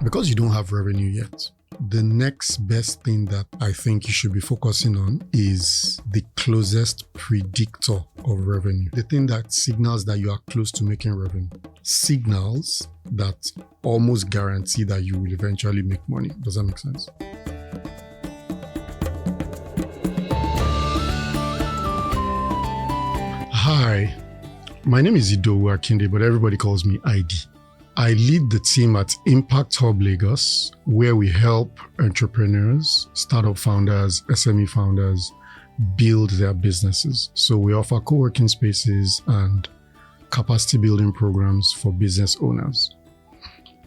because you don't have revenue yet, the next best thing that I think you should be focusing on is the closest predictor of revenue. The thing that signals that you are close to making revenue. Signals that almost guarantee that you will eventually make money. Does that make sense? Hi, my name is Idowu Akinde, but everybody calls me ID. I lead the team at Impact Hub Lagos, where we help entrepreneurs, startup founders, SME founders build their businesses. So we offer co-working spaces and capacity building programs for business owners.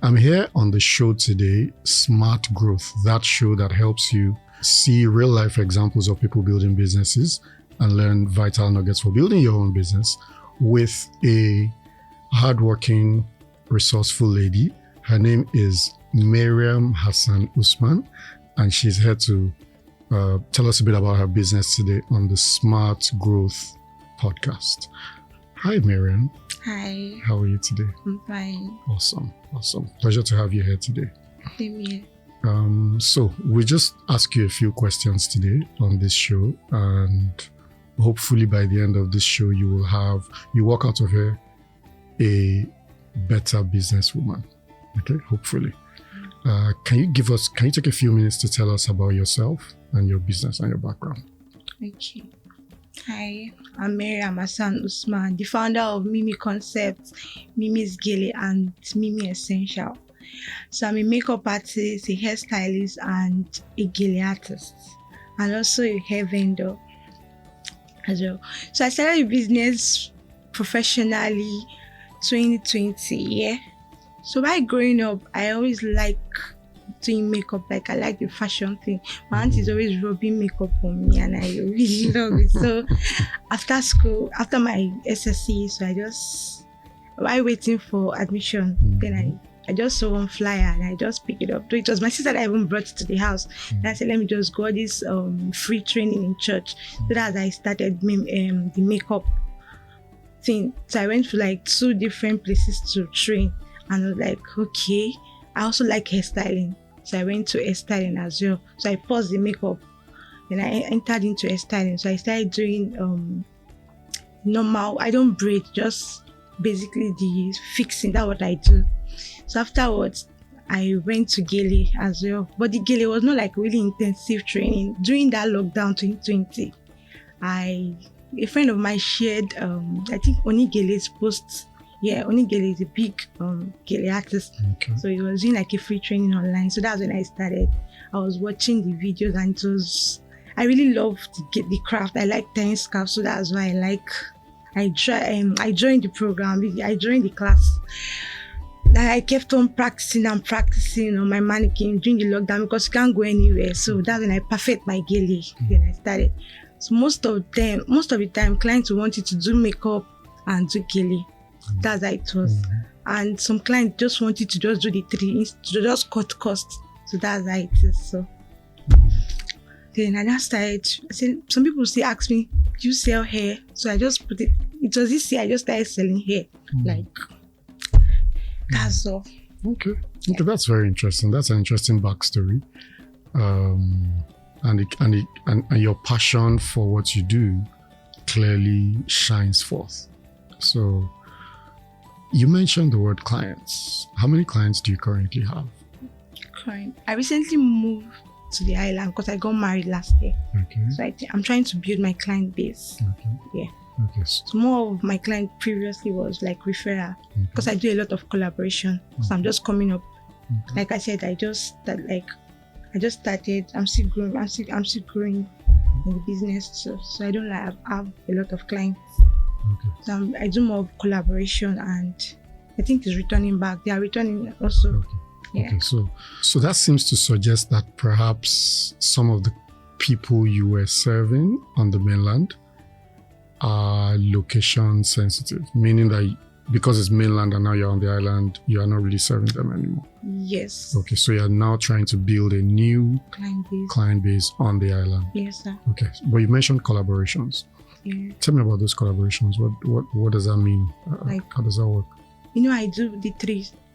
I'm here on the show today, Smart Growth, that show that helps you see real life examples of people building businesses and learn vital nuggets for building your own business with a hardworking, resourceful lady. Her name is Mariam Hassan Usman, and she's here to tell us a bit about her business today on the Smart Growth podcast. Hi, Mariam. Hi. How are you today? I'm fine. Awesome. Pleasure to have you here today. Same here. So we just ask you a few questions today on this show, and hopefully by the end of this show, you walk out of here a better businesswoman. Okay, hopefully. Can you take a few minutes to tell us about yourself and your business and your background? Okay. Hi, I'm Mariam Hassan Usman, the founder of Mimi Concepts, Mimi's Gele, and Mimi Essential. So I'm a makeup artist, a hairstylist, and a gele artist, and also a hair vendor as well. So I started a business professionally 2020, yeah. So by growing up, I always like doing makeup, like I like the fashion thing. My aunt is always rubbing makeup on me and I really love it. So after school, after my SSC, so while waiting for admission, then I just saw one flyer and I just picked it up. So it was my sister that I even brought it to the house. And I said, let me just go this free training in church. So that's how I started the makeup thing. So I went to like 2 different places to train, and I was like, okay. I also like hairstyling, so I went to hairstyling as well. So I paused the makeup, then I entered into hairstyling. So I started doing normal. I don't braid, just basically the fixing. That's what I do. So afterwards, I went to gele as well, but the gele was not like really intensive training. During that lockdown 2020, a friend of mine shared, I think Onigele's post. Yeah, Onigele is a big gele artist. Okay. So he was doing like a free training online. So that's when I started. I was watching the videos and I really loved the craft. I like tying scarves, so that's why I joined the program. I joined the class. I kept on practicing on my mannequin during the lockdown because you can't go anywhere. So that's when I perfect my gele. Then I started. So most of the time, clients wanted to do makeup and do gele. That's how it was. And some clients just wanted to just do the 3, to just cut costs. So that's how it is. So then I just started. Some people ask me, do you sell hair? So I just put it. It was this year I just started selling hair. That's all. Okay, that's very interesting. That's an interesting backstory. And your passion for what you do clearly shines forth. So you mentioned the word clients. How many clients do you currently have? I recently moved to the island because I got married last year. Okay. So I'm trying to build my client base. Okay. Yeah. Okay. So more of my client previously was like referral because I do a lot of collaboration. So I'm just coming up. Okay. Like I said, I just started. I'm still growing. I'm still growing in the business. So I don't have a lot of clients. Okay. So I do more of collaboration, and I think it's returning back. They are returning also. Okay. Yeah. Okay. So that seems to suggest that perhaps some of the people you were serving on the mainland are location sensitive, meaning that because it's mainland and now you're on the island, you are not really serving them anymore. Yes. Okay. So you're now trying to build a new client base on the island. Yes, sir. Okay. But you mentioned collaborations. Yeah. Tell me about those collaborations. What does that mean? How does that work? I do the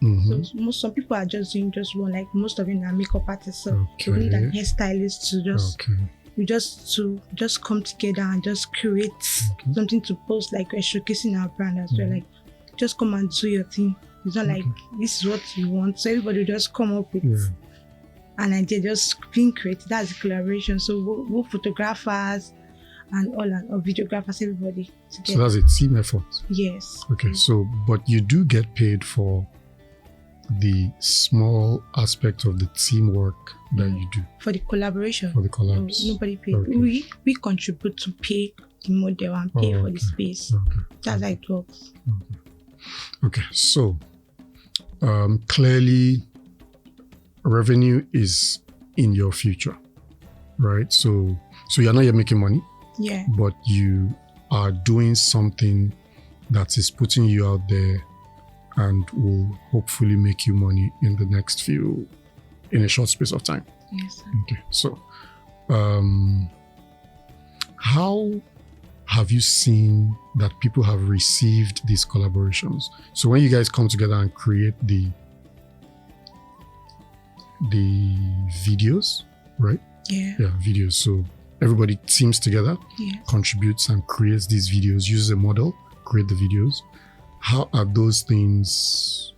Some people are just doing just one, like most of them are makeup artists, so you need an hairstylist to just to come together and just create something to post, like we're showcasing our brand as well. Like just come and do your thing. It's not like this is what you want, so everybody just come up with an idea, just being creative. That's the collaboration. So both photographers and or videographers, everybody together. So that's a team effort. Yes. Okay. So, but you do get paid for the small aspect of the teamwork that you do for the collaboration. For the collabs, nobody paid. We contribute to pay the model and pay for the space. That's how it works. Okay. So clearly revenue is in your future, right? So you're not yet making money, but you are doing something that is putting you out there and will hopefully make you money in the next in a short space of time. Yes. Okay. So how have you seen that people have received these collaborations? So when you guys come together and create the videos, right? Yeah, videos. So everybody teams together, contributes and creates these videos, uses a model, create the videos. How are those things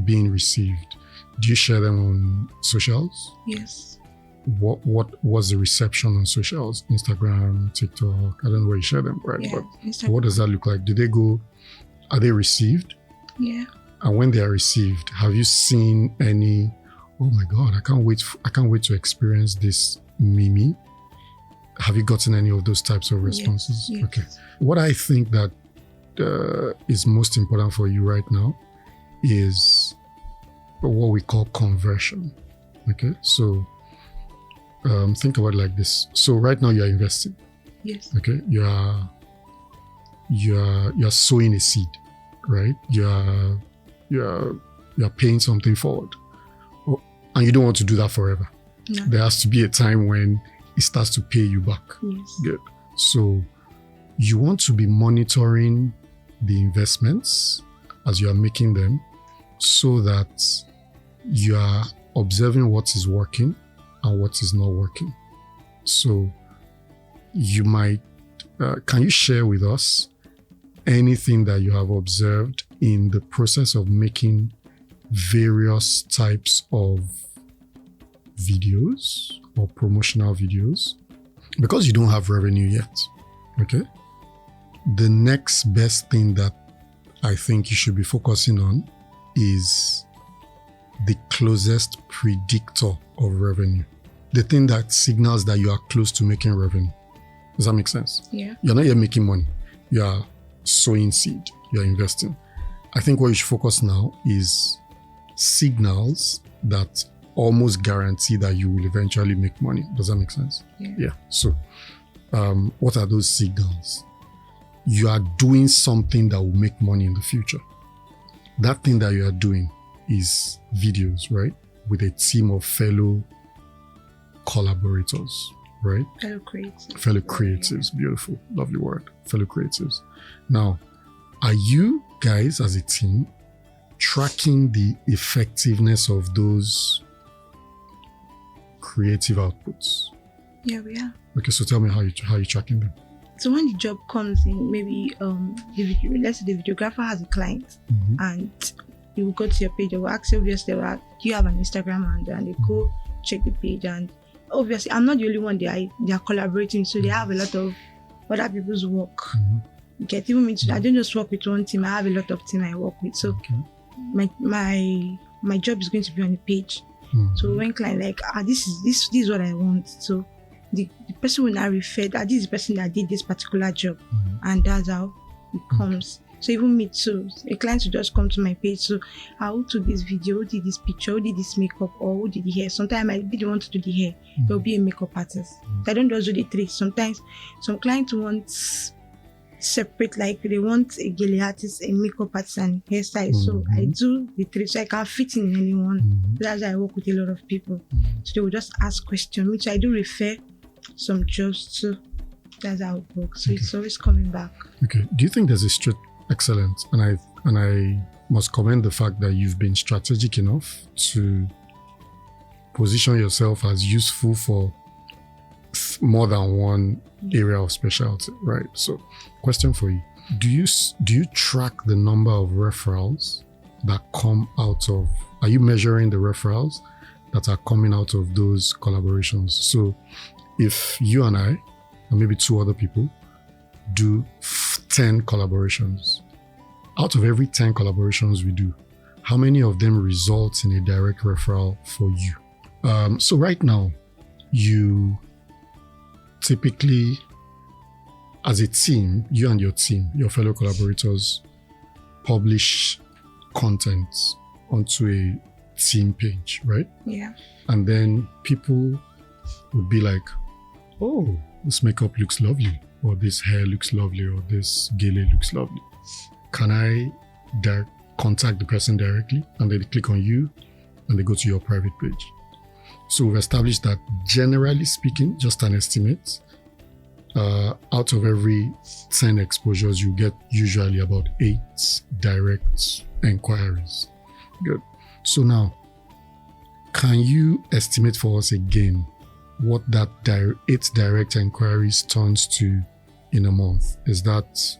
being received? Do you share them on socials? Yes. What was the reception on socials? Instagram, TikTok? I don't know where you share them, right? Yeah, but Instagram. What does that look like? Are they received? Yeah. And when they are received, have you seen any, oh my God, I can't wait to experience this Mimi? Have you gotten any of those types of responses? Yes. Okay. What I think that is most important for you right now is what we call conversion. Okay. So think about it like this. So right now you are investing. Yes. Okay. You are sowing a seed, right? You are paying something forward, and you don't want to do that forever. No. There has to be a time when it starts to pay you back. Yes. Good. So you want to be monitoring the investments as you are making them, so that you are observing what is working and what is not working. So you might, can you share with us anything that you have observed in the process of making various types of videos or promotional videos? Because you don't have revenue yet, okay? The next best thing that I think you should be focusing on is the closest predictor of revenue. The thing that signals that you are close to making revenue. Does that make sense? Yeah. You're not yet making money. You are sowing seed. You're investing. I think what you should focus now is signals that almost guarantee that you will eventually make money. Does that make sense? Yeah. So what are those signals? You are doing something that will make money in the future. That thing that you are doing is videos, right? With a team of fellow collaborators, right? Fellow creatives. Beautiful. Lovely word. Fellow creatives. Now, are you guys as a team tracking the effectiveness of those creative outputs? Yeah, we are. Okay, so tell me how you tracking them. So when the job comes in, maybe let's say the videographer has a client, and you will go to your page. They will ask you, obviously, do you have an Instagram handle? And they go check the page. And obviously, I'm not the only one they are collaborating, so they have a lot of other people's work. Get even me too. I don't just work with one team. I have a lot of team I work with. So my job is going to be on the page. So when client this is what I want. So the person will now refer that this is the person that did this particular job, and that's how it comes. So even me too, a client will just come to my page. So who took this video, who did this picture, who did this makeup, or who did the hair? Sometimes I be the one to do the hair. There'll be a makeup artist. So I don't just do the three. Sometimes some clients want separate, like they want a gele artist, a makeup artist, and hairstylist. So I do the three, so I can fit in anyone. That's why I work with a lot of people. So they will just ask questions. Which I do refer some jobs too. That's how it works. So it's always coming back. Okay. Do you think there's a excellent, and I must commend the fact that you've been strategic enough to position yourself as useful for more than one area of specialty, right? So, question for you: Do you track the number of referrals that come out of? Are you measuring the referrals that are coming out of those collaborations? So, if you and I, and maybe 2 other people, do 10 collaborations, out of every 10 collaborations we do, how many of them result in a direct referral for you? So right now, you typically, as a team, you and your team, your fellow collaborators, publish content onto a team page, right? Yeah. And then people would be like, oh, this makeup looks lovely, or this hair looks lovely, or this gele looks lovely. Can I contact the person directly? And then they click on you and they go to your private page. So we've established that, generally speaking, just an estimate, out of every 10 exposures, you get usually about 8 direct inquiries. Good. So now, can you estimate for us again what that 8 direct inquiries turns to in a month? Is that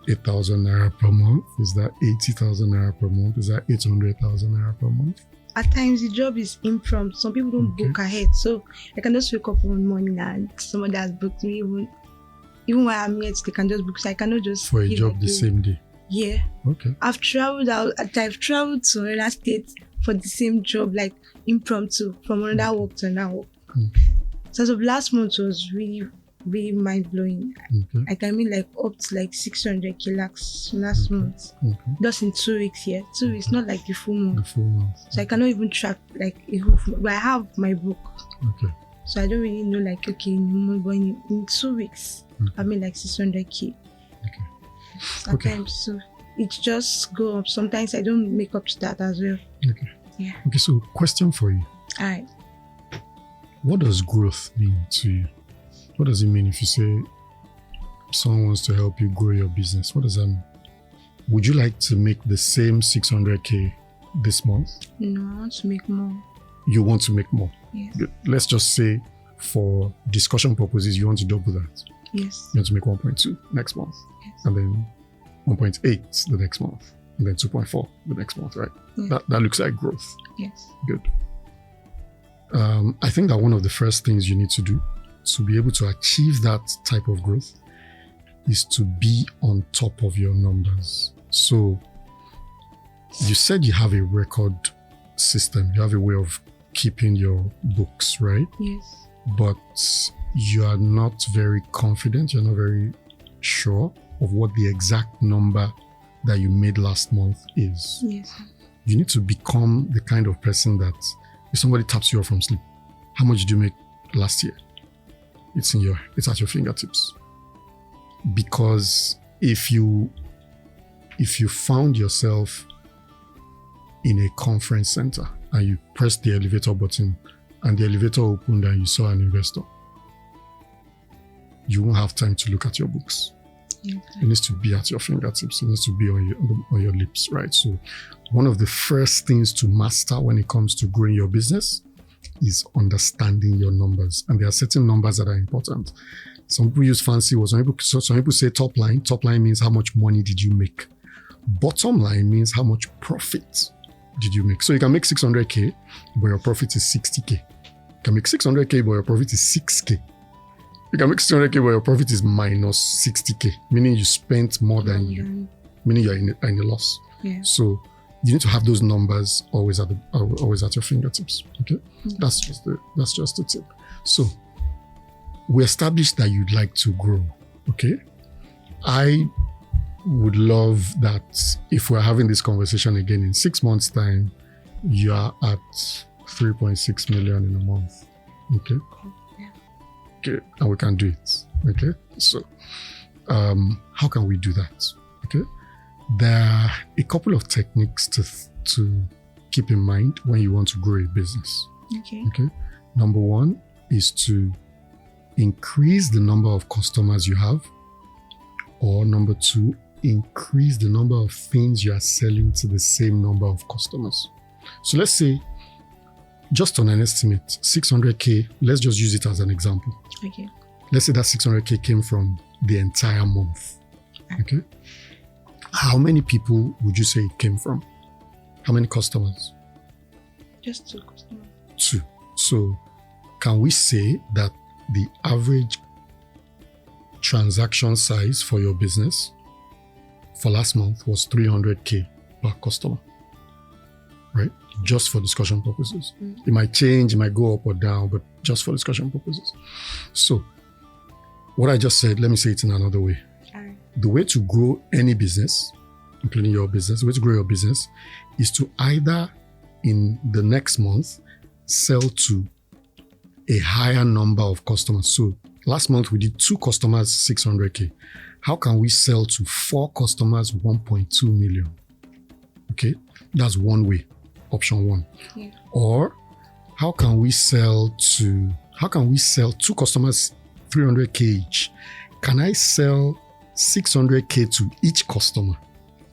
8,000 naira per month? Is that 80,000 naira per month? Is that 800,000 naira per month? At times the job is impromptu. Some people don't book ahead, so I can just wake up one morning and somebody has booked me. Even when I'm yet, they can just book. So I cannot just for a job the same day. Yeah. Okay. I've traveled to another state for the same job, like impromptu, from another work to another work. So as of last month was really, really mind blowing. Okay. I can mean like up to like 600k last month. Okay. Just in 2 weeks here. 2 weeks, not like the full month. The full month. So I cannot even track like a whole month. But I have my book. Okay. So I don't really know like, okay, in a month, but in 2 weeks, I made like 600k. Okay. Sometimes, so it just go up. Sometimes I don't make up to that as well. Okay. Yeah. Okay, so question for you. All right. What does growth mean to you? What does it mean if you say someone wants to help you grow your business? What does that mean? Would you like to make the same 600k this month? No, I want to make more. You want to make more? Yes. Let's just say, for discussion purposes, you want to double that. Yes. You want to make 1.2 next month. Yes. And then 1.8 the next month. And then 2.4 the next month, right? Yes. That looks like growth. Yes. Good. I think that one of the first things you need to do to be able to achieve that type of growth is to be on top of your numbers. So you said you have a record system. You have a way of keeping your books, right? Yes. But you are not very confident. You're not very sure of what the exact number that you made last month is. Yes. You need to become the kind of person that if somebody taps you off from sleep, how much did you make last year? It's at your fingertips. Because if you found yourself in a conference center and you pressed the elevator button and the elevator opened and you saw an investor, you won't have time to look at your books. Okay. It needs to be at your fingertips. It needs to be on your lips, right? So one of the first things to master when it comes to growing your business is understanding your numbers. And there are certain numbers that are important. Some people use fancy words. Some people say top line. Top line means how much money did you make. Bottom line means how much profit did you make. So you can make 600k, but your profit is 60k. You can make 600k, but your profit is 6k. You can make 600k, but your profit is minus 60k, meaning you spent more than you, meaning you're in a loss. Yeah. So you need to have those numbers always at your fingertips. Okay, that's just the tip. So we established that you'd like to grow. Okay, I would love that if we're having this conversation again in 6 months' time, you are at 3.6 million in a month. Okay. Okay, and we can do it. Okay, so how can we do that? Okay, there are a couple of techniques to keep in mind when you want to grow a business. Okay, number one is to increase the number of customers you have, or number two, increase the number of things you are selling to the same number of customers. So let's say, just on an estimate, 600K, let's just use it as an example. Okay. Let's say that 600K came from the entire month. Okay. How many people would you say it came from? How many customers? Just 2 customers. 2. So can we say that the average transaction size for your business for last month was 300K per customer? Right? Just for discussion purposes. It might change, it might go up or down, but just for discussion purposes. So what I just said, let me say it in another way. The way to grow any business, including your business, the way to grow your business is to either in the next month sell to a higher number of customers. So last month we did 2 customers, 600K. How can we sell to 4 customers, 1.2 million? Okay, that's one way, option 1. Yeah. Or how can we sell 2 customers, 300K each? Can I sell 600K to each customer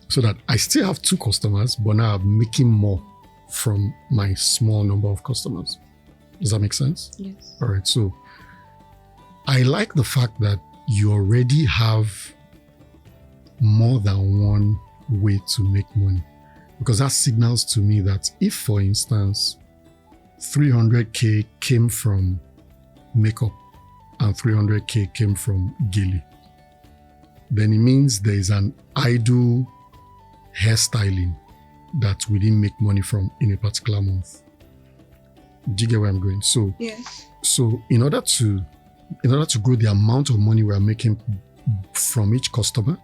so that I still have 2 customers, but now I'm making more from my small number of customers? Does that make sense? Yes. All right. So I like the fact that you already have more than one way to make money, because that signals to me that if, for instance, 300K came from makeup and 300K came from gele, then it means there is an idle hairstyling that we didn't make money from in a particular month. Do you get where I'm going? So, Yes. so in order to grow the amount of money we are making from each customer,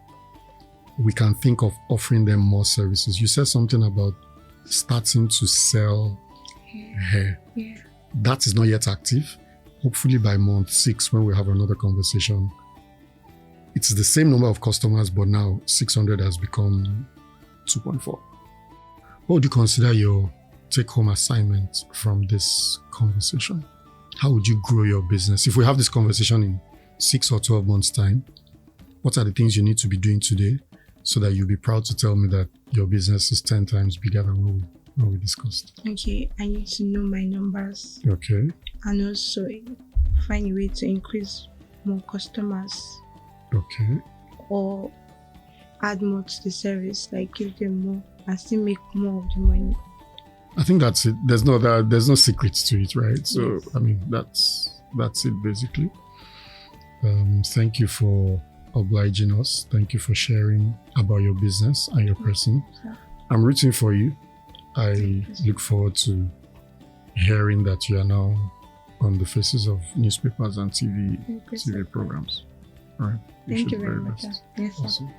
we can think of offering them more services. You said something about starting to sell hair. Yeah. That is not yet active. Hopefully by month 6, when we have another conversation, it's the same number of customers, but now 600 has become 2.4. What would you consider your take-home assignment from this conversation? How would you grow your business? If we have this conversation in 6 or 12 months' time, what are the things you need to be doing today so that you'll be proud to tell me that your business is 10 times bigger than what we discussed? Okay, I need to know my numbers. Okay. And also find a way to increase more customers. Okay. Or add more to the service, like give them more and still make more of the money. I think that's it. There's no secrets to it, right? So, Yes. I mean, that's it basically. Thank you for obliging us. Thank you for sharing about your business and your person. I'm rooting for you. I look forward to hearing that you are now on the faces of newspapers and TV programs. All right. Thank you very much. Yes, sir. Awesome.